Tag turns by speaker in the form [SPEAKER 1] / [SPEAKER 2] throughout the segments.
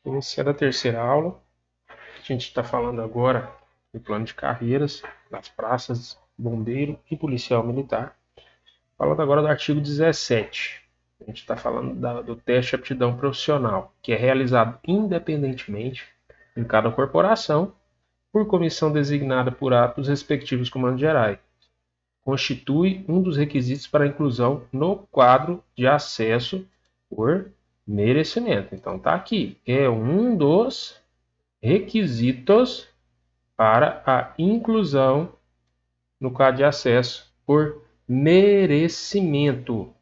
[SPEAKER 1] Iniciando a terceira aula, a gente está falando agora do plano de carreiras das praças, bombeiro e policial militar. Falando agora do artigo 17. A gente está falando do teste de aptidão profissional, que é realizado independentemente em cada corporação, por comissão designada por ato dos respectivos comandos gerais. Constitui um dos requisitos para a inclusão no quadro de acesso por merecimento. Então tá aqui, é um dos requisitos para a inclusão no quadro de acesso por merecimento.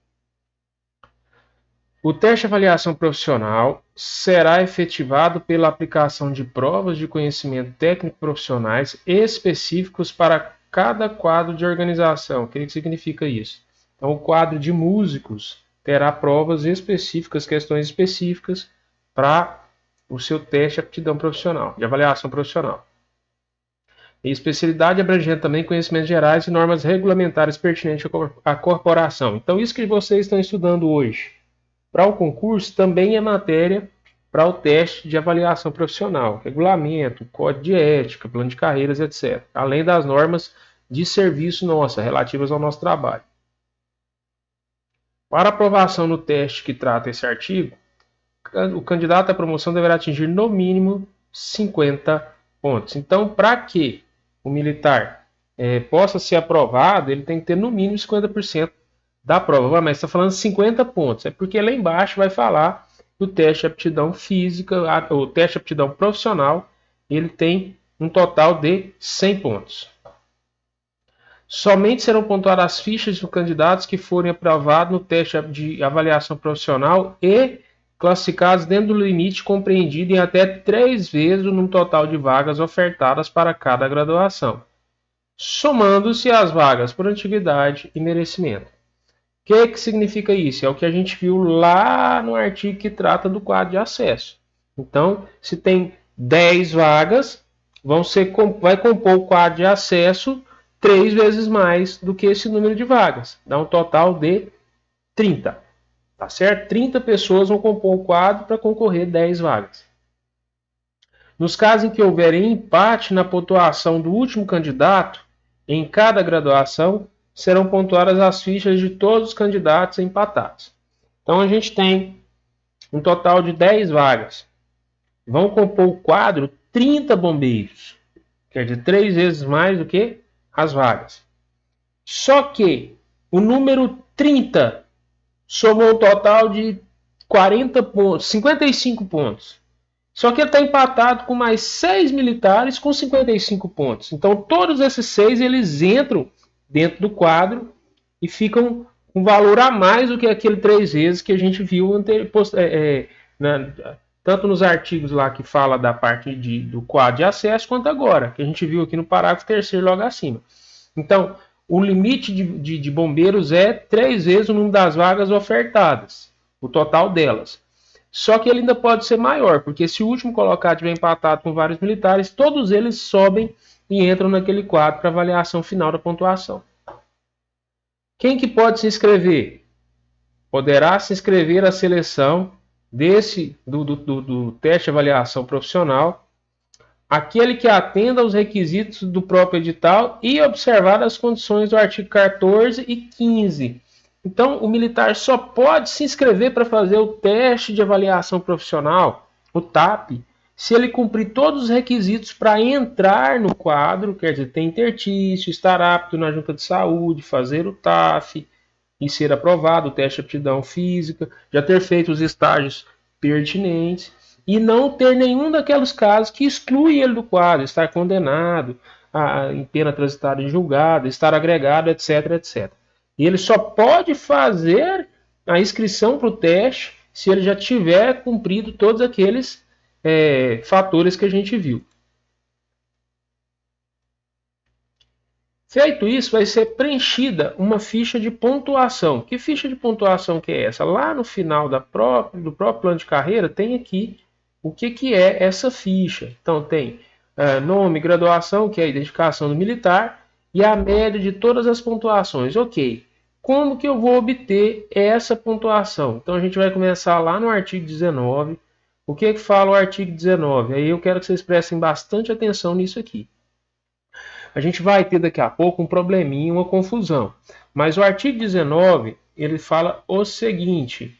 [SPEAKER 1] O teste de avaliação profissional será efetivado pela aplicação de provas de conhecimento técnico profissionais específicos para cada quadro de organização. O que significa isso? Então, o quadro de músicos terá provas específicas, questões específicas para o seu teste de aptidão profissional, de avaliação profissional. E especialidade abrangendo também conhecimentos gerais e normas regulamentares pertinentes à corporação. Então, isso que vocês estão estudando hoje para o concurso também é matéria para o teste de avaliação profissional, regulamento, código de ética, plano de carreiras, etc. Além das normas de serviço nossa, relativas ao nosso trabalho. Para aprovação no teste que trata esse artigo, o candidato à promoção deverá atingir no mínimo 50 pontos. Então, para que o militar possa ser aprovado, ele tem que ter no mínimo 50% da prova. Mas está falando 50 pontos. É porque lá embaixo vai falar do teste de aptidão física, o teste de aptidão profissional, ele tem um total de 100 pontos. Somente serão pontuadas as fichas dos candidatos que forem aprovados no teste de avaliação profissional e classificados dentro do limite compreendido em até 3 vezes no total de vagas ofertadas para cada graduação, somando-se as vagas por antiguidade e merecimento. O que significa isso? É o que a gente viu lá no artigo que trata do quadro de acesso. Então, se tem 10 vagas, vai compor o quadro de acesso 3 vezes mais do que esse número de vagas. Dá um total de 30. Tá certo? 30 pessoas vão compor o quadro para concorrer 10 vagas. Nos casos em que houver empate na pontuação do último candidato, em cada graduação, serão pontuadas as fichas de todos os candidatos empatados. Então, a gente tem um total de 10 vagas. Vão compor o quadro 30 bombeiros. Quer dizer, 3 vezes mais do que as vagas. Só que o número 30 somou um total de 40 pontos, 55 pontos. Só que ele está empatado com mais 6 militares com 55 pontos. Então, todos esses 6 eles entram dentro do quadro e ficam um valor a mais do que aquele 3 vezes que a gente viu tanto nos artigos lá que fala da parte do quadro de acesso, quanto agora, que a gente viu aqui no parágrafo 3º logo acima. Então, o limite de bombeiros é 3 vezes o número das vagas ofertadas, o total delas. Só que ele ainda pode ser maior, porque se o último colocado tiver empatado com vários militares, todos eles sobem e entram naquele quadro para avaliação final da pontuação. Quem que pode se inscrever? Poderá se inscrever à seleção do teste de avaliação profissional aquele que atenda aos requisitos do próprio edital e observar as condições do artigo 14 e 15. Então, o militar só pode se inscrever para fazer o teste de avaliação profissional, o TAP, se ele cumprir todos os requisitos para entrar no quadro, quer dizer, ter interstício, estar apto na junta de saúde, fazer o TAF e ser aprovado, o teste de aptidão física, já ter feito os estágios pertinentes e não ter nenhum daqueles casos que exclui ele do quadro, estar condenado, em pena transitada em julgado, estar agregado, etc, etc. E ele só pode fazer a inscrição para o teste se ele já tiver cumprido todos aqueles fatores que a gente viu. Feito isso, vai ser preenchida uma ficha de pontuação. Que ficha de pontuação que é essa? Lá no final do próprio plano de carreira tem aqui o que é essa ficha. Então tem nome, graduação, que é a identificação do militar, e a média de todas as pontuações. Ok. Como que eu vou obter essa pontuação? Então a gente vai começar lá no artigo 19, O que fala o artigo 19? Aí eu quero que vocês prestem bastante atenção nisso aqui. A gente vai ter daqui a pouco um probleminha, uma confusão. Mas o artigo 19, ele fala o seguinte: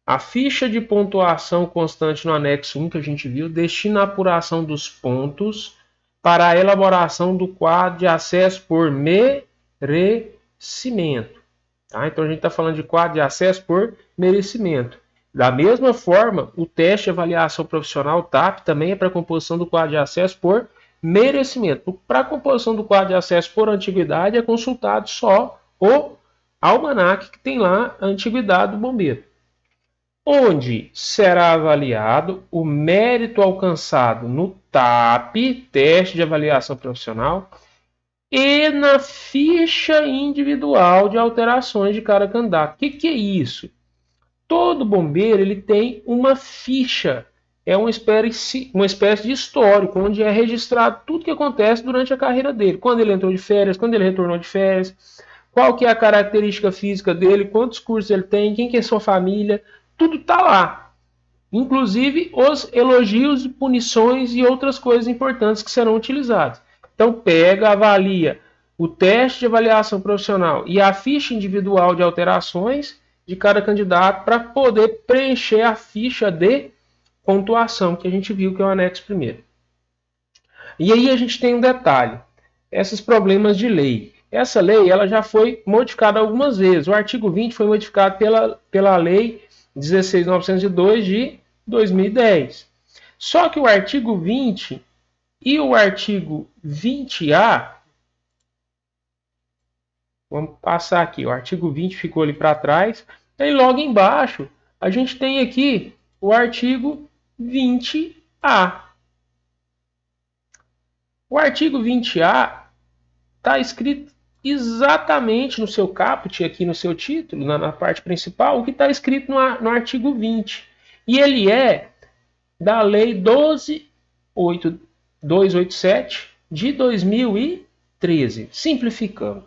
[SPEAKER 1] a ficha de pontuação constante no anexo 1 que a gente viu destina a apuração dos pontos para a elaboração do quadro de acesso por merecimento. Tá? Então a gente está falando de quadro de acesso por merecimento. Da mesma forma, o teste de avaliação profissional TAP também é para a composição do quadro de acesso por merecimento. Para a composição do quadro de acesso por antiguidade é consultado só o almanaque que tem lá a antiguidade do bombeiro, onde será avaliado o mérito alcançado no TAP, teste de avaliação profissional, e na ficha individual de alterações de cada candidato. O que é isso? Todo bombeiro ele tem uma ficha, é uma espécie de histórico, onde é registrado tudo que acontece durante a carreira dele. Quando ele entrou de férias, quando ele retornou de férias, qual que é a característica física dele, quantos cursos ele tem, quem que é sua família, tudo está lá. Inclusive os elogios, punições e outras coisas importantes que serão utilizadas. Então pega, avalia o teste de avaliação profissional e a ficha individual de alterações de cada candidato para poder preencher a ficha de pontuação, que a gente viu que é o anexo primeiro. E aí a gente tem um detalhe, esses problemas de lei. Essa lei ela já foi modificada algumas vezes. O artigo 20 foi modificado pela lei 16.902 de 2010. Só que o artigo 20 e o artigo 20A, vamos passar aqui, o artigo 20 ficou ali para trás, e logo embaixo a gente tem aqui o artigo 20A. O artigo 20A está escrito exatamente no seu caput, aqui no seu título, na parte principal, o que está escrito no artigo 20. E ele é da Lei 12.287 de 2013. Simplificando.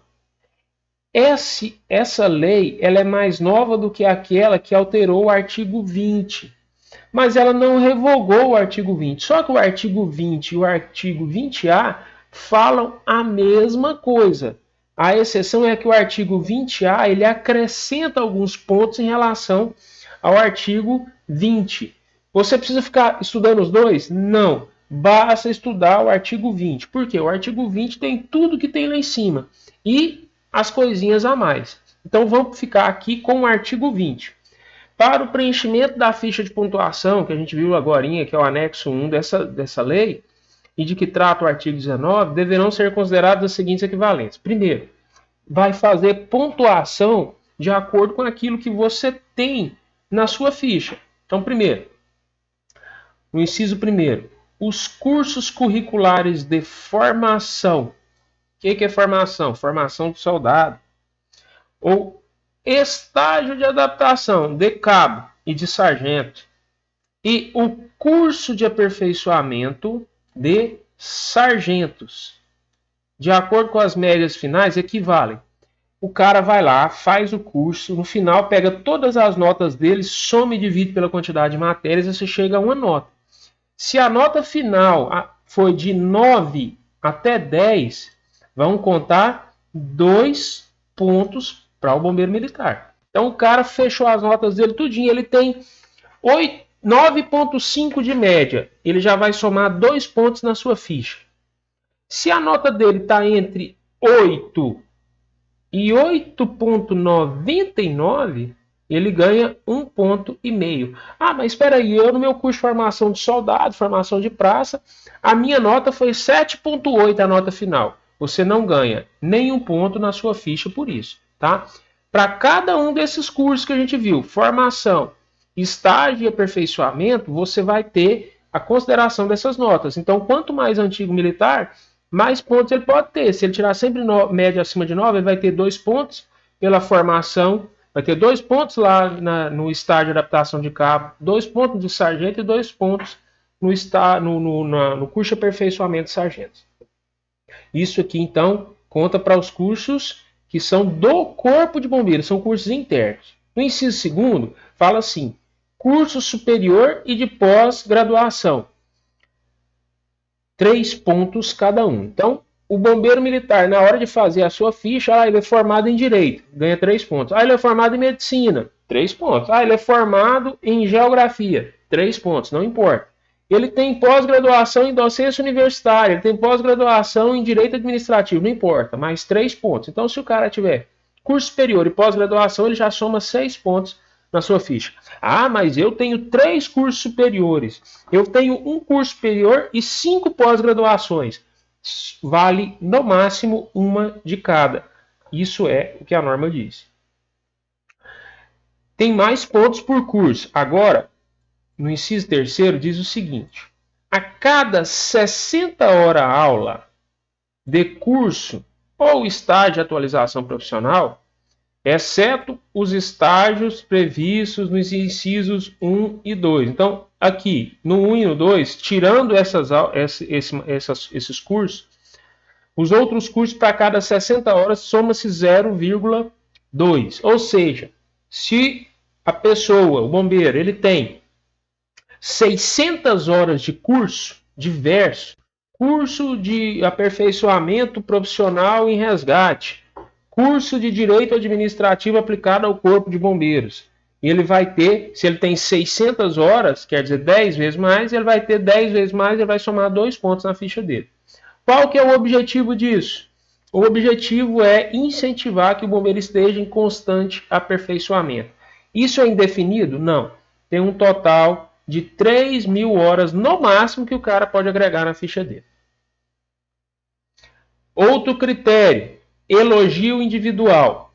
[SPEAKER 1] Essa lei ela é mais nova do que aquela que alterou o artigo 20. Mas ela não revogou o artigo 20. Só que o artigo 20 e o artigo 20A falam a mesma coisa. A exceção é que o artigo 20A ele acrescenta alguns pontos em relação ao artigo 20. Você precisa ficar estudando os dois? Não. Basta estudar o artigo 20. Por quê? O artigo 20 tem tudo que tem lá em cima. E as coisinhas a mais. Então vamos ficar aqui com o artigo 20. Para o preenchimento da ficha de pontuação, que a gente viu agora, que é o anexo 1 dessa lei, e de que trata o artigo 19, deverão ser consideradas as seguintes equivalências. Primeiro, vai fazer pontuação de acordo com aquilo que você tem na sua ficha. Então, primeiro, no inciso primeiro, os cursos curriculares de formação. O que é formação? Formação de soldado. Ou estágio de adaptação de cabo e de sargento. E o curso de aperfeiçoamento de sargentos. De acordo com as médias finais, equivalem. O cara vai lá, faz o curso, no final pega todas as notas dele, soma e divide pela quantidade de matérias e você chega a uma nota. Se a nota final foi de 9 até 10, vão contar 2 pontos para o bombeiro militar. Então o cara fechou as notas dele tudinho, ele tem 9,5 de média, ele já vai somar 2 pontos na sua ficha. Se a nota dele está entre 8 e 8,99, ele ganha 1,5 ponto. Ah, mas espera aí, eu no meu curso de formação de soldado, formação de praça, a minha nota foi 7,8 a nota final. Você não ganha nenhum ponto na sua ficha por isso, tá? Para cada um desses cursos que a gente viu, formação, estágio e aperfeiçoamento, você vai ter a consideração dessas notas. Então, quanto mais antigo militar, mais pontos ele pode ter. Se ele tirar sempre média acima de 9, ele vai ter 2 pontos pela formação, vai ter 2 pontos lá no estágio de adaptação de cabo, 2 pontos de sargento e 2 pontos no curso de aperfeiçoamento de sargentos. Isso aqui, então, conta para os cursos que são do Corpo de Bombeiros, são cursos internos. No inciso segundo, fala assim, curso superior e de pós-graduação. 3 pontos cada um. Então, o bombeiro militar, na hora de fazer a sua ficha, ele é formado em Direito, ganha 3 pontos. Ele é formado em Medicina, 3 pontos. Ele é formado em Geografia, 3 pontos, não importa. Ele tem pós-graduação em Docência Universitária, ele tem pós-graduação em Direito Administrativo, não importa, mais 3 pontos. Então, se o cara tiver curso superior e pós-graduação, ele já soma 6 pontos na sua ficha. Mas eu tenho 3 cursos superiores, eu tenho um curso superior e 5 pós-graduações. Vale no máximo uma de cada. Isso é o que a norma diz. Tem mais pontos por curso. Agora, no inciso 3º, diz o seguinte: a cada 60 horas aula de curso ou estágio de atualização profissional, exceto os estágios previstos nos incisos 1 e 2. Então, aqui, no 1 e no 2, tirando esses cursos, os outros cursos para cada 60 horas soma-se 0,2. Ou seja, se a pessoa, o bombeiro, ele tem 600 horas de curso diverso, curso de aperfeiçoamento profissional em resgate, curso de direito administrativo aplicado ao Corpo de Bombeiros. E ele vai ter, se ele tem 600 horas, quer dizer 10 vezes mais, ele vai ter 10 vezes mais, ele vai somar 2 pontos na ficha dele. Qual que é o objetivo disso? O objetivo é incentivar que o bombeiro esteja em constante aperfeiçoamento. Isso é indefinido? Não. Tem um total de 3.000 horas no máximo que o cara pode agregar na ficha dele. Outro critério, elogio individual.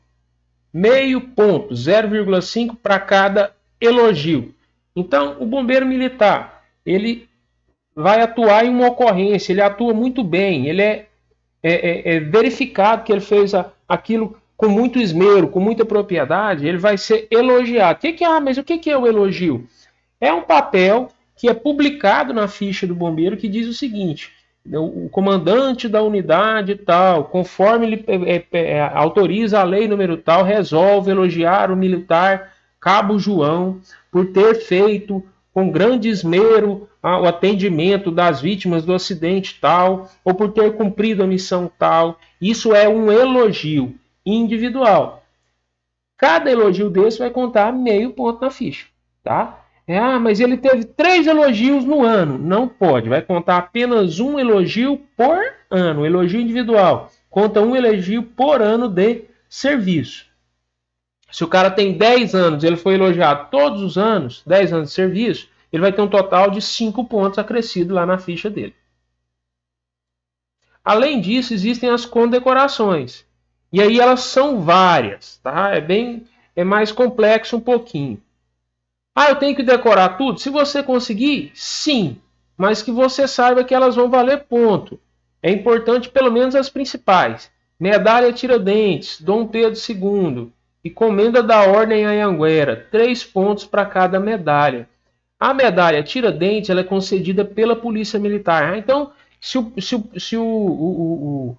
[SPEAKER 1] Meio ponto, 0,5 para cada elogio. Então, o bombeiro militar, ele vai atuar em uma ocorrência, ele atua muito bem, ele é verificado que ele fez aquilo com muito esmero, com muita propriedade, ele vai ser elogiado. Mas o que é o elogio? É um papel que é publicado na ficha do bombeiro que diz o seguinte: o comandante da unidade tal, conforme ele autoriza a lei número tal, resolve elogiar o militar Cabo João por ter feito com grande esmero o atendimento das vítimas do acidente tal, ou por ter cumprido a missão tal. Isso é um elogio individual. Cada elogio desse vai contar meio ponto na ficha, tá? Mas ele teve 3 elogios no ano. Não pode, vai contar apenas um elogio por ano, elogio individual. Conta um elogio por ano de serviço. Se o cara tem 10 anos, ele foi elogiado todos os anos, 10 anos de serviço, ele vai ter um total de 5 pontos acrescido lá na ficha dele. Além disso, existem as condecorações. E aí elas são várias, tá? É mais complexo um pouquinho. Eu tenho que decorar tudo? Se você conseguir, sim. Mas que você saiba que elas vão valer ponto. É importante pelo menos as principais. Medalha Tiradentes, Dom Pedro II e Comenda da Ordem Anhanguera. 3 pontos para cada medalha. A medalha Tiradentes ela é concedida pela Polícia Militar. Então, se o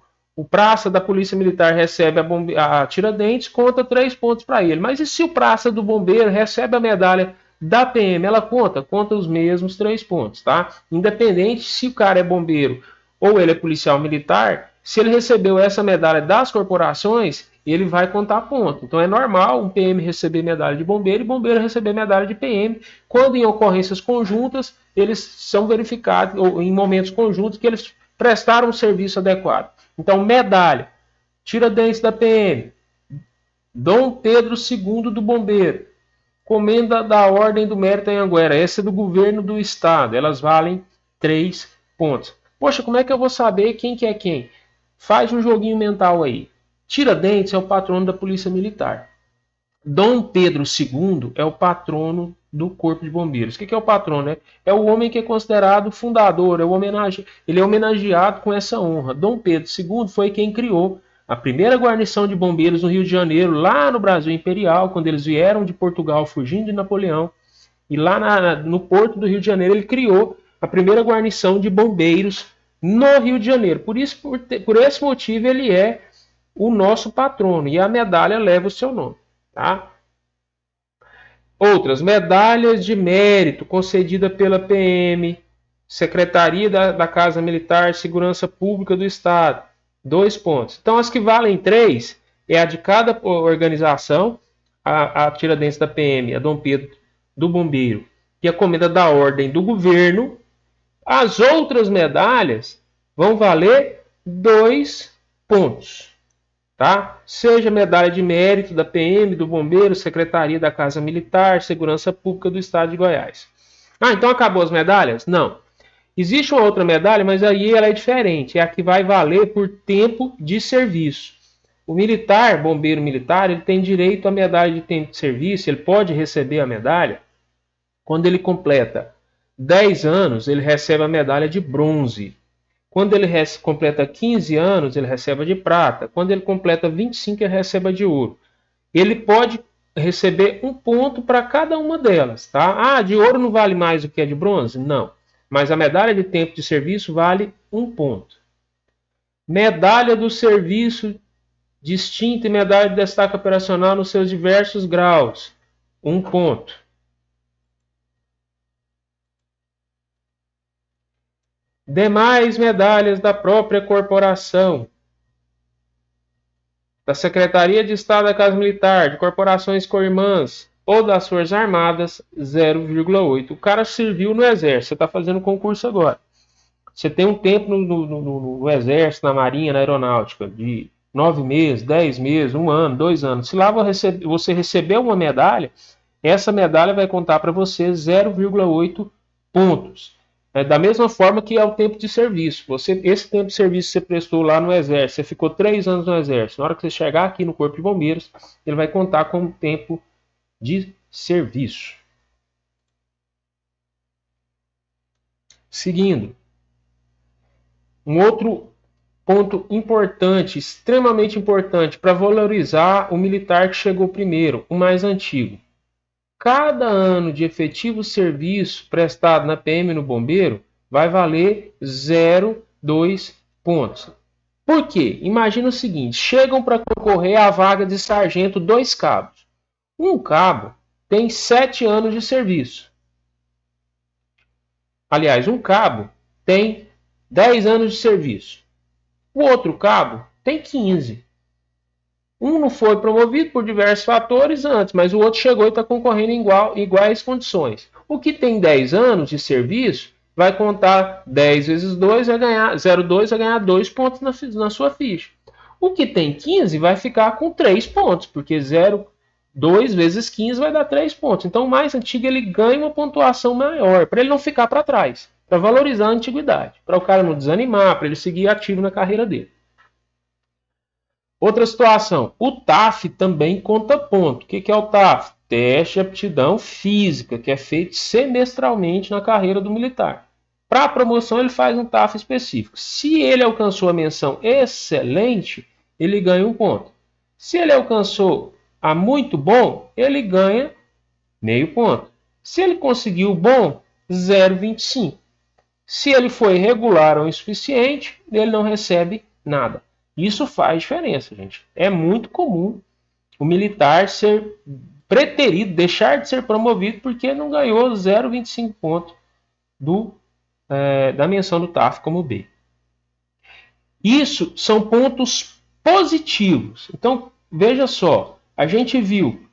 [SPEAKER 1] praça da Polícia Militar recebe a Tiradentes, conta 3 pontos para ele. Mas e se o praça do bombeiro recebe a medalha da PM, ela conta os mesmos 3 pontos, tá? Independente se o cara é bombeiro ou ele é policial militar, se ele recebeu essa medalha das corporações, ele vai contar ponto. Então é normal um PM receber medalha de bombeiro e bombeiro receber medalha de PM, quando em ocorrências conjuntas, eles são verificados, ou em momentos conjuntos, que eles prestaram um serviço adequado. Então, medalha, Tiradentes da PM, Dom Pedro II do bombeiro, Comenda da Ordem do Mérito Anhanguera, essa é do governo do estado, elas valem 3 pontos. Poxa, como é que eu vou saber quem que é quem? Faz um joguinho mental aí. Tiradentes é o patrono da Polícia Militar. Dom Pedro II é o patrono do Corpo de Bombeiros. O que é o patrono? É o homem que é considerado fundador, ele é homenageado com essa honra. Dom Pedro II foi quem criou a primeira guarnição de bombeiros no Rio de Janeiro, lá no Brasil Imperial, quando eles vieram de Portugal fugindo de Napoleão. E lá no Porto do Rio de Janeiro ele criou a primeira guarnição de bombeiros no Rio de Janeiro. Por esse motivo ele é o nosso patrono e a medalha leva o seu nome. Tá? Outras, medalhas de mérito concedida pela PM, Secretaria da Casa Militar, Segurança Pública do Estado, 2 pontos. Então, as que valem 3 é a de cada organização, a Tiradentes da PM, a Dom Pedro do Bombeiro e a Comenda da Ordem do Governo. As outras medalhas vão valer 2 pontos. Tá? Seja medalha de mérito da PM, do Bombeiro, Secretaria da Casa Militar, Segurança Pública do Estado de Goiás. Ah, então acabou as medalhas? Não. Existe uma outra medalha, mas aí ela é diferente. É a que vai valer por tempo de serviço. O militar, bombeiro militar, ele tem direito à medalha de tempo de serviço, ele pode receber a medalha quando ele completa 10 anos, ele recebe a medalha de bronze. Quando ele completa 15 anos, ele recebe a de prata. Quando ele completa 25, ele recebe a de ouro. Ele pode receber 1 ponto para cada uma delas. Tá? Ah, de ouro não vale mais do que a de bronze? Não. Mas a medalha de tempo de serviço vale 1 ponto. Medalha do serviço distinta e medalha de destaque operacional nos seus diversos graus. 1 ponto. Demais medalhas da própria corporação, da Secretaria de Estado da Casa Militar, de corporações co-irmãs ou das Forças Armadas, 0,8. O cara serviu no Exército, você está fazendo concurso agora. Você tem um tempo no Exército, na Marinha, na Aeronáutica, de 9 meses, 10 meses, 1 ano, 2 anos. Se lá você recebeu uma medalha, essa medalha vai contar para você 0,8 pontos. Da mesma forma que é o tempo de serviço. Esse tempo de serviço que você prestou lá no Exército, você ficou 3 anos no Exército. Na hora que você chegar aqui no Corpo de Bombeiros, ele vai contar como tempo de serviço. Seguindo. Um outro ponto importante, extremamente importante, para valorizar o militar que chegou primeiro, o mais antigo. Cada ano de efetivo serviço prestado na PM e no bombeiro vai valer 0,2 pontos. Por quê? Imagina o seguinte, chegam para concorrer à vaga de sargento 2 cabos. Um cabo tem 7 anos de serviço. Aliás, um cabo tem 10 anos de serviço. O outro cabo tem 15. Um não foi promovido por diversos fatores antes, mas o outro chegou e está concorrendo em iguais condições. O que tem 10 anos de serviço vai contar 10 vezes 2, vai ganhar 0,2, vai ganhar 2 pontos na sua ficha. O que tem 15 vai ficar com 3 pontos, porque 0,2 vezes 15 vai dar 3 pontos. Então o mais antigo ele ganha uma pontuação maior, para ele não ficar para trás, para valorizar a antiguidade, para o cara não desanimar, para ele seguir ativo na carreira dele. Outra situação, o TAF também conta ponto. O que é o TAF? Teste de aptidão física, que é feito semestralmente na carreira do militar. Para a promoção, ele faz um TAF específico. Se ele alcançou a menção excelente, ele ganha 1 ponto. Se ele alcançou a muito bom, ele ganha meio ponto. Se ele conseguiu bom, 0,25. Se ele foi regular ou insuficiente, ele não recebe nada. Isso faz diferença, gente. É muito comum o militar ser preterido, deixar de ser promovido porque não ganhou 0,25 pontos da menção do TAF como B. Isso são pontos positivos. Então, veja só, a gente viu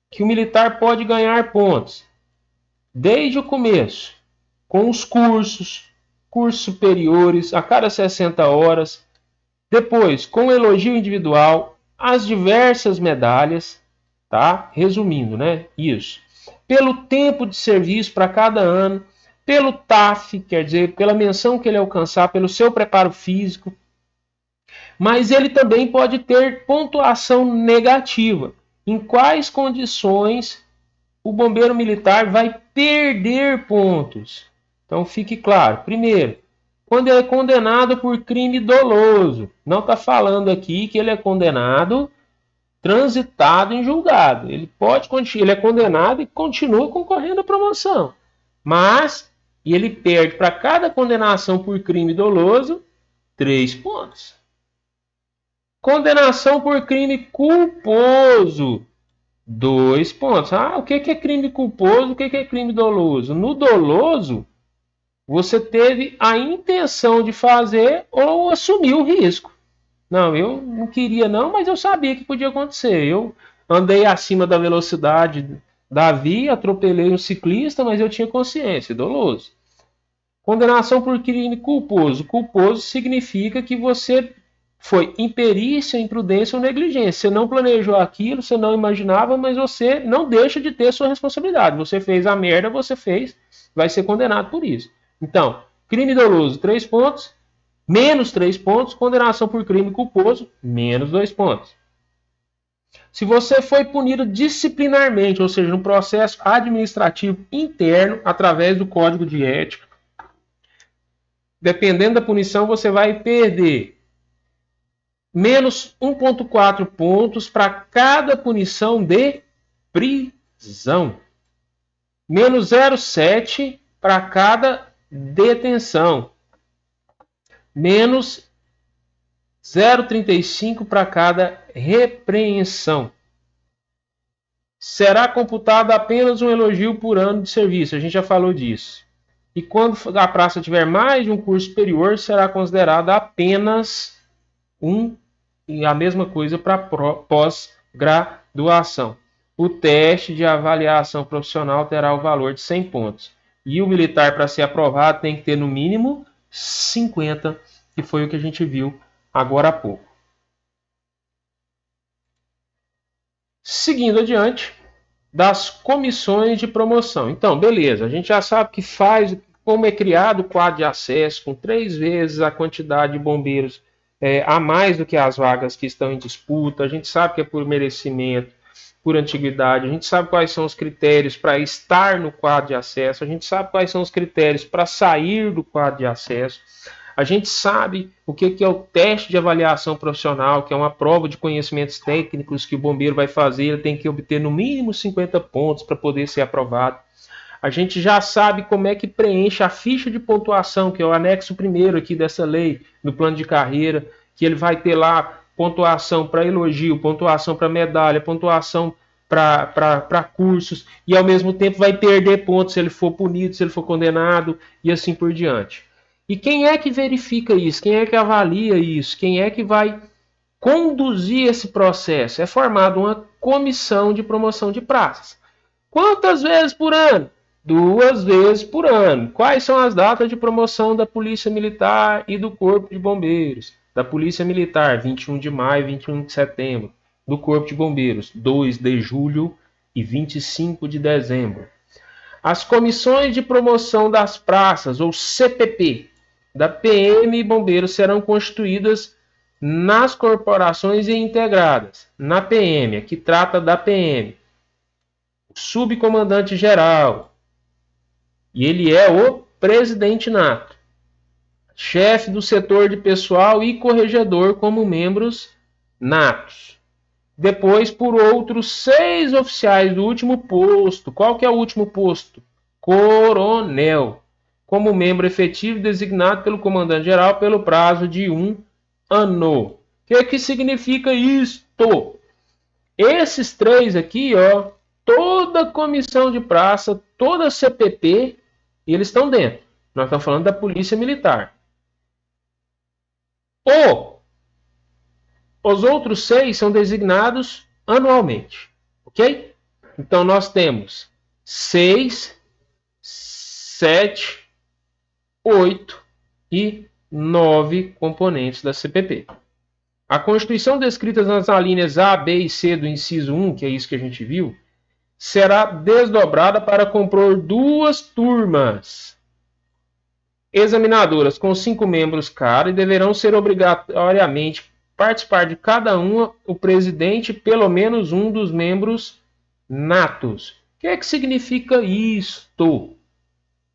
[SPEAKER 1] que o militar pode ganhar pontos desde o começo, com os cursos superiores, a cada 60 horas, depois, com o elogio individual, as diversas medalhas, tá? Resumindo, né? Isso. Pelo tempo de serviço para cada ano, pelo TAF, quer dizer, pela menção que ele alcançar, pelo seu preparo físico. Mas ele também pode ter pontuação negativa. Em quais condições o bombeiro militar vai perder pontos? Então, fique claro. Primeiro, quando ele é condenado por crime doloso. Não está falando aqui que ele é condenado, transitado em julgado. Ele é condenado e continua concorrendo à promoção. Mas ele perde para cada condenação por crime doloso 3 pontos. Condenação por crime culposo. 2 pontos. O que é crime culposo? O que é crime doloso? No doloso, você teve a intenção de fazer ou assumiu o risco. Não, eu não queria não, mas eu sabia que podia acontecer. Eu andei acima da velocidade da via, atropelei um ciclista, mas eu tinha consciência, doloso. Condenação por crime culposo. Culposo significa que você foi imperícia, imprudência ou negligência. Você não planejou aquilo, você não imaginava, mas você não deixa de ter sua responsabilidade. Você fez a merda, você fez, vai ser condenado por isso. Então, crime doloso, 3 pontos, menos 3 pontos. Condenação por crime culposo, menos 2 pontos. Se você foi punido disciplinarmente, ou seja, no processo administrativo interno, através do Código de Ética, dependendo da punição, você vai perder menos 1,4 pontos para cada punição de prisão. Menos 0,7 para cada detenção. Menos 0,35 para cada repreensão. Será computado apenas um elogio por ano de serviço. A gente já falou disso. E quando a praça tiver mais de um curso superior, será considerada apenas e a mesma coisa para pós-graduação. O teste de avaliação profissional terá o valor de 100 pontos. E o militar, para ser aprovado, tem que ter no mínimo 50, que foi o que a gente viu agora há pouco. Seguindo adiante, das comissões de promoção. Então, beleza, a gente já sabe que faz, como é criado o quadro de acesso, com 3 vezes a quantidade de bombeiros a mais do que as vagas que estão em disputa. A gente sabe que é por merecimento, por antiguidade. A gente sabe quais são os critérios para estar no quadro de acesso. A gente sabe quais são os critérios para sair do quadro de acesso. A gente sabe o que é o teste de avaliação profissional, que é uma prova de conhecimentos técnicos que o bombeiro vai fazer. Ele tem que obter no mínimo 50 pontos para poder ser aprovado. A gente já sabe como é que preenche a ficha de pontuação, que é o anexo 1º aqui dessa lei, no plano de carreira, que ele vai ter lá pontuação para elogio, pontuação para medalha, pontuação para cursos, e ao mesmo tempo vai perder pontos se ele for punido, se ele for condenado, e assim por diante. E quem é que verifica isso? Quem é que avalia isso? Quem é que vai conduzir esse processo? É formada uma comissão de promoção de praças. Quantas vezes por ano? 2 vezes por ano. Quais são as datas de promoção da Polícia Militar e do Corpo de Bombeiros? Da Polícia Militar, 21 de maio e 21 de setembro. Do Corpo de Bombeiros, 2 de julho e 25 de dezembro. As comissões de promoção das praças, ou CPP, da PM e Bombeiros serão constituídas nas corporações e integradas. Na PM, que trata da PM, o subcomandante-geral, e ele é o presidente nato, chefe do setor de pessoal e corregedor como membros natos. Depois, por outros 6 oficiais do último posto. Qual que é o último posto? Coronel. Como membro efetivo designado pelo comandante-geral pelo prazo de 1 ano. O que significa isto? Esses 3 aqui, ó, toda comissão de praça, toda CPP, eles estão dentro. Nós estamos falando da Polícia Militar. Os outros 6 são designados anualmente. Ok? Então nós temos 6, 7, 8 e 9 componentes da CPP. A Constituição descrita nas alíneas A, B e C do inciso 1, que é isso que a gente viu, será desdobrada para compor 2 turmas examinadoras com 5 membros cada e deverão ser obrigatoriamente participar de cada uma o presidente e pelo menos um dos membros natos. O que é que significa isto?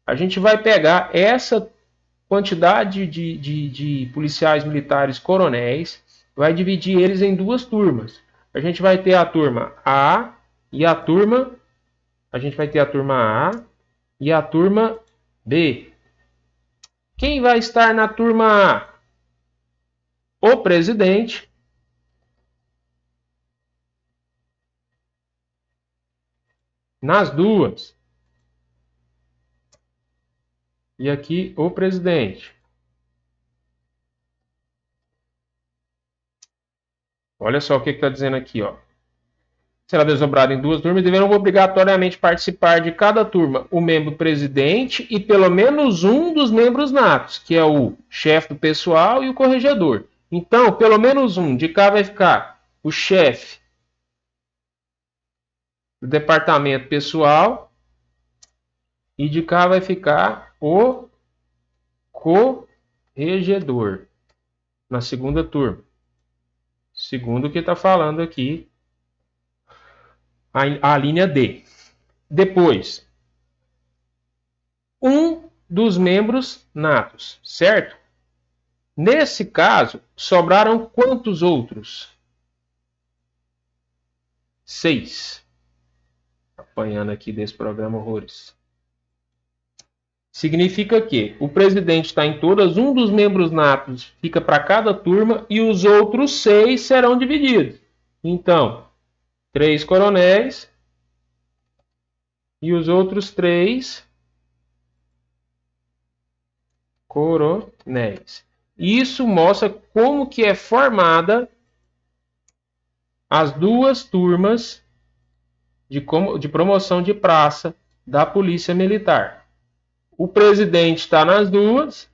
[SPEAKER 1] A gente vai pegar essa quantidade de policiais militares coronéis, vai dividir eles em 2 turmas. A gente vai ter a turma A e a turma A e a turma B. Quem vai estar na turma A? O presidente Nas duas. E aqui o presidente. Olha só o que está dizendo aqui, ó. Será desdobrado em duas turmas, deverão obrigatoriamente participar de cada turma o membro presidente e pelo menos um dos membros natos, que é o chefe do pessoal e o corregedor. Então, pelo menos um, de cá vai ficar o chefe do departamento pessoal e de cá vai ficar o corregedor na segunda turma. Segundo o que está falando aqui, a linha D. Depois, um dos membros natos, certo? Nesse caso, sobraram quantos outros? 6. Apanhando aqui desse programa horrores. Significa que o presidente está em todas, um dos membros natos fica para cada turma e os outros 6 serão divididos. Então, 3 coronéis e os outros 3 coronéis. Isso mostra como que é formada as duas turmas de promoção de praça da Polícia Militar. O presidente está nas duas,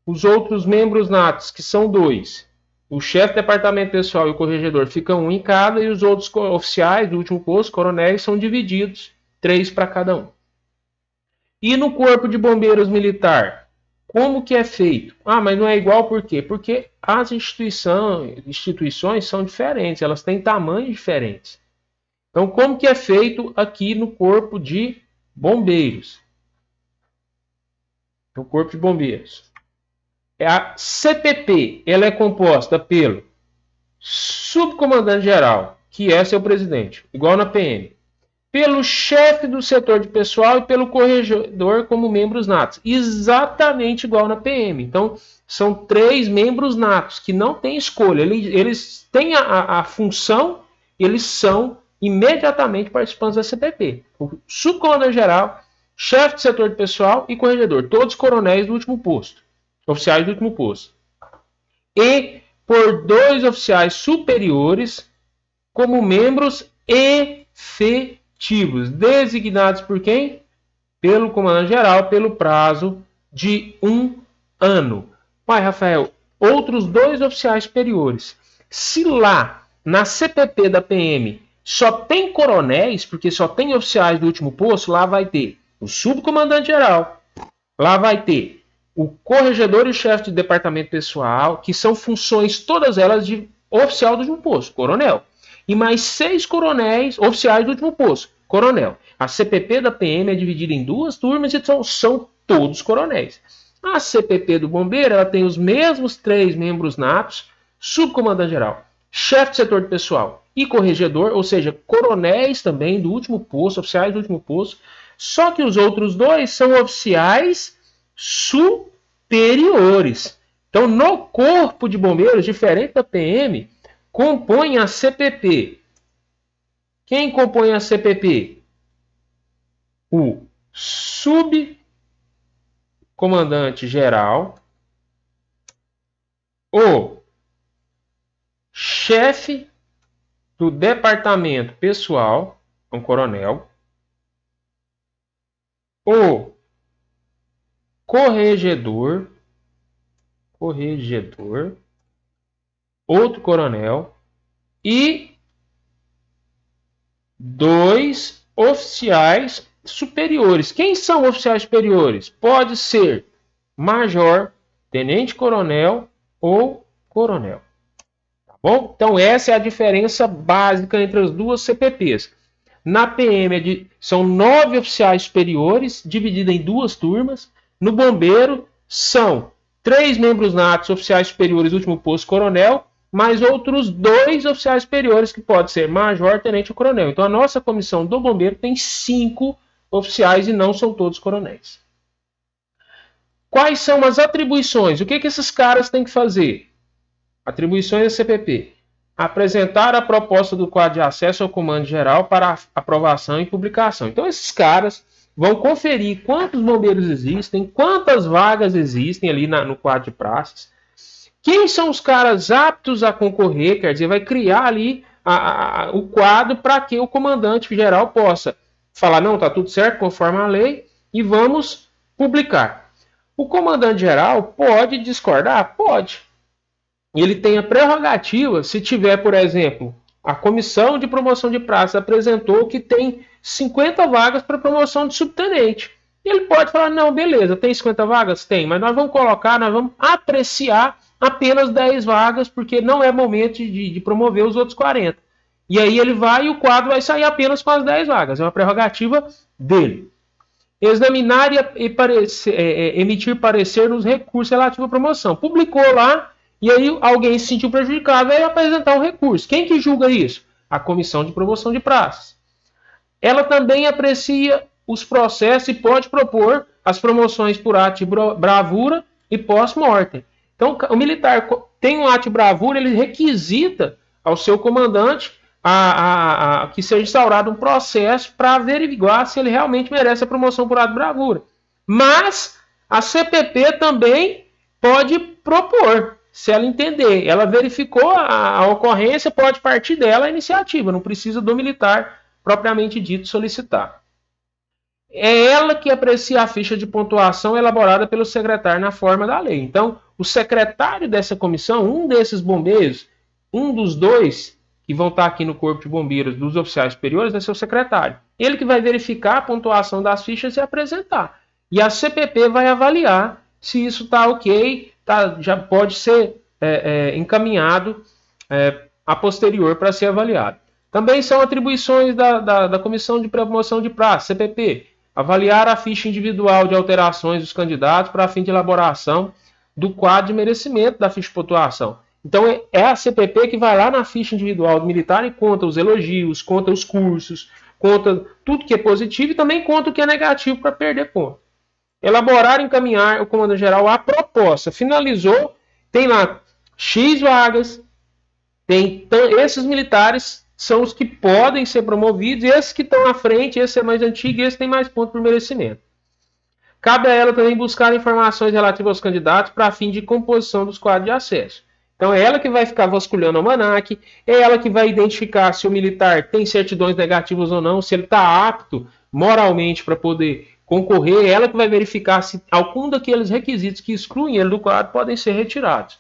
[SPEAKER 1] os outros membros natos, que são 2, o chefe do departamento pessoal e o corregedor ficam um em cada, e os outros oficiais do último posto, coronéis, são divididos, 3 para cada um. E no Corpo de Bombeiros Militar, como que é feito? Mas não é igual por quê? Porque as instituições são diferentes, elas têm tamanhos diferentes. Então, como que é feito aqui no Corpo de Bombeiros? No Corpo de Bombeiros. A CPP, ela é composta pelo subcomandante-geral, que é seu presidente, igual na PM. Pelo chefe do setor de pessoal e pelo corregedor como membros natos. Exatamente igual na PM. Então, são 3 membros natos que não têm escolha. Eles têm a função, eles são imediatamente participantes da CPP. O subcomandante-geral, chefe do setor de pessoal e corregedor. Todos coronéis do último posto. Oficiais do último posto. E por 2 oficiais superiores como membros efetivos, designados por quem? Pelo comandante-geral, pelo prazo de 1 ano. Pai Rafael, outros 2 oficiais superiores. Se lá na CPP da PM só tem coronéis, porque só tem oficiais do último posto, lá vai ter o subcomandante-geral, lá vai ter o corregedor e o chefe de departamento pessoal, que são funções todas elas de oficial do último posto, coronel. E mais 6 coronéis oficiais do último posto, coronel. A CPP da PM é dividida em 2 turmas e são todos coronéis. A CPP do bombeiro, ela tem os mesmos 3 membros natos, subcomandante-geral, chefe de setor de pessoal e corregedor, ou seja, coronéis também do último posto, oficiais do último posto, só que os outros 2 são oficiais superiores. Então, no corpo de bombeiros, diferente da PM, compõe a CPP. Quem compõe a CPP? O subcomandante-geral, o chefe do departamento pessoal, um coronel, o corregedor, outro coronel e 2 oficiais superiores. Quem são oficiais superiores? Pode ser major, tenente-coronel ou coronel. Tá bom? Então essa é a diferença básica entre as duas CPPs. Na PM são 9 oficiais superiores, divididos em 2 turmas. No bombeiro são 3 membros natos, oficiais superiores do último posto, coronel, mais outros 2 oficiais superiores, que pode ser major, tenente ou coronel. Então a nossa comissão do bombeiro tem 5 oficiais e não são todos coronéis. Quais são as atribuições? O que esses caras têm que fazer? Atribuições da CPP. apresentar a proposta do quadro de acesso ao comando geral para aprovação e publicação. Então, esses caras vão conferir quantos bombeiros existem, quantas vagas existem ali no quadro de praças, quem são os caras aptos a concorrer, quer dizer, vai criar ali o quadro para que o comandante geral possa falar, não, está tudo certo, conforme a lei, e vamos publicar. O comandante geral pode discordar? Pode. Ele tem a prerrogativa, se tiver, por exemplo, a comissão de promoção de praça apresentou que tem 50 vagas para promoção de subtenente. Ele pode falar, não, beleza, tem 50 vagas? Tem, mas nós vamos colocar, nós vamos apreciar apenas 10 vagas, porque não é momento de promover os outros 40. E aí ele vai e o quadro vai sair apenas com as 10 vagas. É uma prerrogativa dele. Examinar e emitir parecer nos recursos relativos à promoção. Publicou lá, e aí alguém se sentiu prejudicado, vai apresentar um recurso. Quem que julga isso? A comissão de promoção de praças. Ela também aprecia os processos e pode propor as promoções por ato de bravura e pós-mortem. Então, o militar tem um ato de bravura, ele requisita ao seu comandante que seja instaurado um processo para averiguar se ele realmente merece a promoção por ato de bravura. Mas a CPP também pode propor, se ela entender. Ela verificou a ocorrência, pode partir dela a iniciativa, não precisa do militar propriamente dito solicitar. É ela que aprecia a ficha de pontuação elaborada pelo secretário na forma da lei. Então, o secretário dessa comissão, um desses bombeiros, um dos dois que vão estar aqui no corpo de bombeiros dos oficiais superiores, vai ser o secretário. Ele que vai verificar a pontuação das fichas e apresentar. E a CPP vai avaliar se isso está ok, já pode ser encaminhado a posterior para ser avaliado. Também são atribuições da Comissão de Promoção de Praça, CPP, avaliar a ficha individual de alterações dos candidatos para fim de elaboração do quadro de merecimento da ficha de pontuação. Então é a CPP que vai lá na ficha individual do militar e conta os elogios, conta os cursos, conta tudo que é positivo e também conta o que é negativo para perder ponto. Elaborar e encaminhar o comandante-geral a proposta. Finalizou, tem lá X vagas, esses militares são os que podem ser promovidos, esses que estão à frente, esse é mais antigo e esse tem mais ponto por merecimento. Cabe a ela também buscar informações relativas aos candidatos para fim de composição dos quadros de acesso. Então é ela que vai ficar vasculhando o almanaque, é ela que vai identificar se o militar tem certidões negativas ou não, se ele está apto moralmente para poder concorrer, é ela que vai verificar se algum daqueles requisitos que excluem ele do quadro podem ser retirados.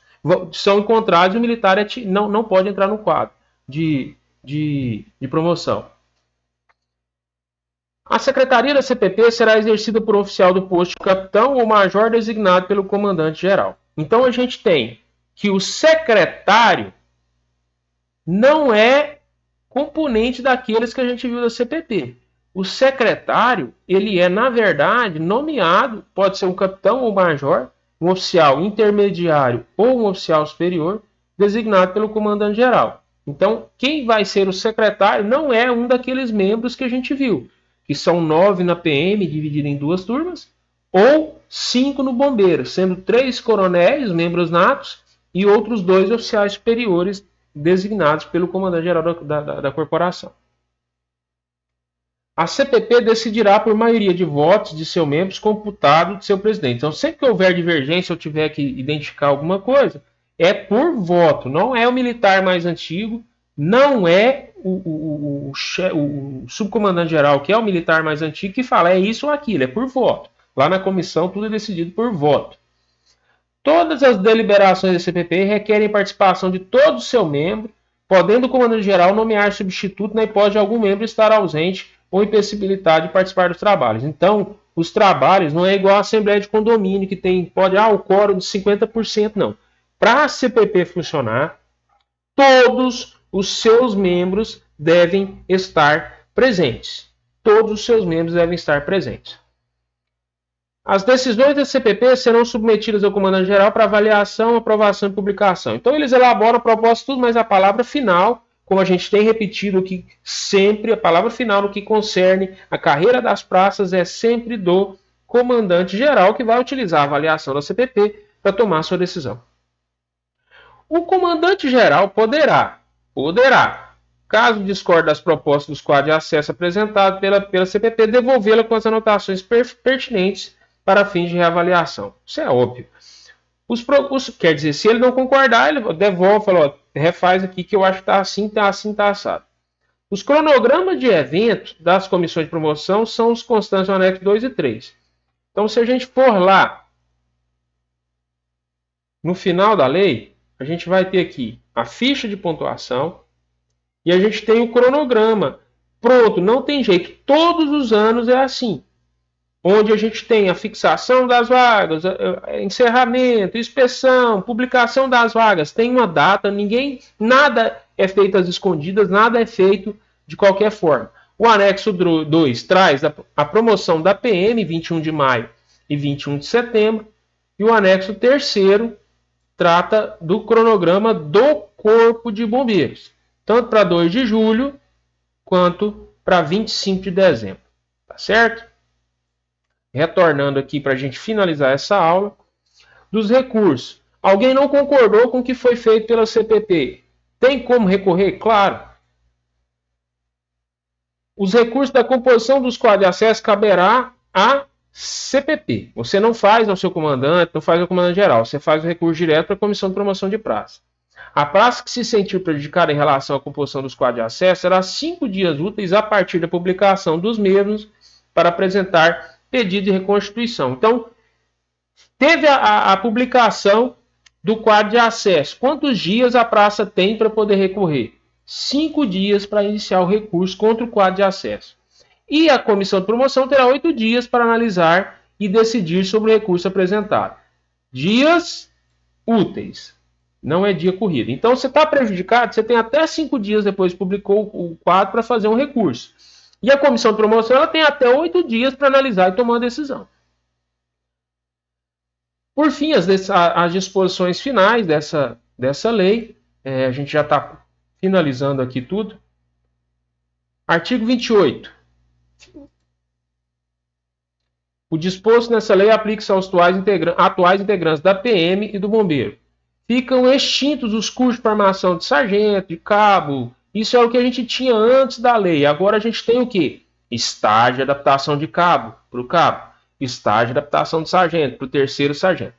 [SPEAKER 1] São encontrados e o militar não pode entrar no quadro de promoção. A secretaria da CPP será exercida por um oficial do posto de capitão ou major designado pelo comandante-geral. Então a gente tem que o secretário não é componente daqueles que a gente viu da CPP. O secretário, ele é, na verdade, nomeado, pode ser um capitão ou major, um oficial intermediário ou um oficial superior, designado pelo comandante-geral. Então, quem vai ser o secretário não é um daqueles membros que a gente viu, que são 9 na PM, dividido em 2 turmas, ou 5 no bombeiro, sendo 3 coronéis, membros natos, e outros 2 oficiais superiores designados pelo comandante-geral da corporação. A CPP decidirá por maioria de votos de seus membros computado de seu presidente. Então, sempre que houver divergência ou tiver que identificar alguma coisa, é por voto. Não é o militar mais antigo, não é o subcomandante-geral, que é o militar mais antigo, que fala é isso ou aquilo, é por voto. Lá na comissão, tudo é decidido por voto. Todas as deliberações da CPP requerem participação de todo o seu membro, podendo o comandante-geral nomear substituto na hipótese de algum membro estar ausente ou impossibilitado de participar dos trabalhos. Então, os trabalhos não é igual à Assembleia de Condomínio, que pode o quórum de 50%, não. Para a CPP funcionar, todos os seus membros devem estar presentes. Todos os seus membros devem estar presentes. As decisões da CPP serão submetidas ao comandante-geral para avaliação, aprovação e publicação. Então, eles elaboram a proposta, tudo, mas a palavra final, como a gente tem repetido aqui sempre, a palavra final no que concerne a carreira das praças é sempre do comandante-geral, que vai utilizar a avaliação da CPP para tomar sua decisão. O comandante-geral poderá Poderá. Caso discorde das propostas dos quadros de acesso apresentados pela CPP, devolvê-la com as anotações pertinentes para fins de reavaliação. Isso é óbvio. Quer dizer, se ele não concordar, ele devolve, fala, ó, refaz aqui que eu acho que está assim, está assim, está assado. Os cronogramas de evento das comissões de promoção são os constantes no anexo 2 e 3. Então, se a gente for lá no final da lei, a gente vai ter aqui a ficha de pontuação e a gente tem o cronograma. Pronto, não tem jeito. Todos os anos é assim. Onde a gente tem a fixação das vagas, encerramento, inspeção, publicação das vagas. Tem uma data, nada é feito às escondidas, nada é feito de qualquer forma. O anexo 2 traz a promoção da PM, 21 de maio e 21 de setembro. E o anexo 3º trata do cronograma do Corpo de Bombeiros, tanto para 2 de julho quanto para 25 de dezembro. Tá certo? Retornando aqui para a gente finalizar essa aula, dos recursos. Alguém não concordou com o que foi feito pela CPP? Tem como recorrer? Claro. Os recursos da composição dos quadros de acesso caberá à CPP. Você não faz ao seu comandante, não faz ao comandante geral. Você faz o recurso direto para a Comissão de Promoção de Praça. A praça que se sentir prejudicada em relação à composição dos quadros de acesso será 5 dias úteis a partir da publicação dos mesmos para apresentar pedido de reconstituição. Então, teve a publicação do quadro de acesso. Quantos dias a praça tem para poder recorrer? 5 dias para iniciar o recurso contra o quadro de acesso. E a comissão de promoção terá 8 dias para analisar e decidir sobre o recurso apresentado. Dias úteis, não é dia corrido. Então, você está prejudicado, você tem até 5 dias depois que publicou o quadro para fazer um recurso. E a comissão de promoção ela tem até 8 dias para analisar e tomar uma decisão. Por fim, as disposições finais dessa lei, a gente já está finalizando aqui tudo. Artigo 28. O disposto nessa lei aplica-se aos atuais integrantes da PM e do Bombeiro. Ficam extintos os cursos de formação de sargento, de cabo. Isso é o que a gente tinha antes da lei. Agora a gente tem o quê? Estágio de adaptação de cabo para o cabo. Estágio de adaptação de sargento para o 3º sargento.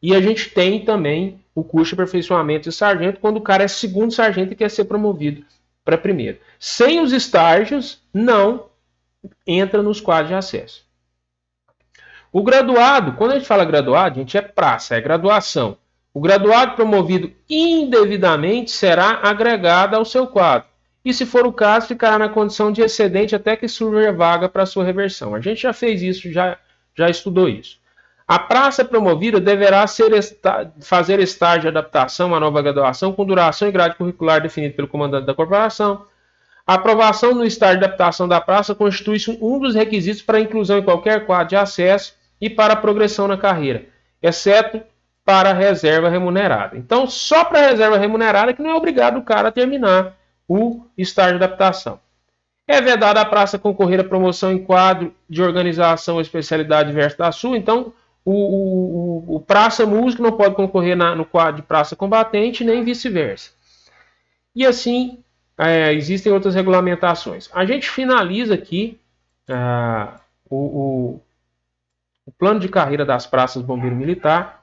[SPEAKER 1] E a gente tem também o curso de aperfeiçoamento de sargento quando o cara é 2º sargento e quer ser promovido para 1º. Sem os estágios, não entra nos quadros de acesso. O graduado, quando a gente fala graduado, gente, é praça, é graduação. O graduado promovido indevidamente será agregado ao seu quadro. E, se for o caso, ficará na condição de excedente até que surja vaga para sua reversão. A gente já fez isso, já estudou isso. A praça promovida deverá fazer estágio de adaptação à nova graduação com duração e grade curricular definido pelo comandante da corporação. A aprovação no estágio de adaptação da praça constitui um dos requisitos para a inclusão em qualquer quadro de acesso e para a progressão na carreira, exceto para a reserva remunerada. Então, só para a reserva remunerada que não é obrigado o cara a terminar o estágio de adaptação. É vedado à praça concorrer à promoção em quadro de organização ou especialidade diversa da sua. Então, o praça músico não pode concorrer no quadro de praça combatente, nem vice-versa. E assim, existem outras regulamentações. A gente finaliza aqui o plano de carreira das praças bombeiro militar.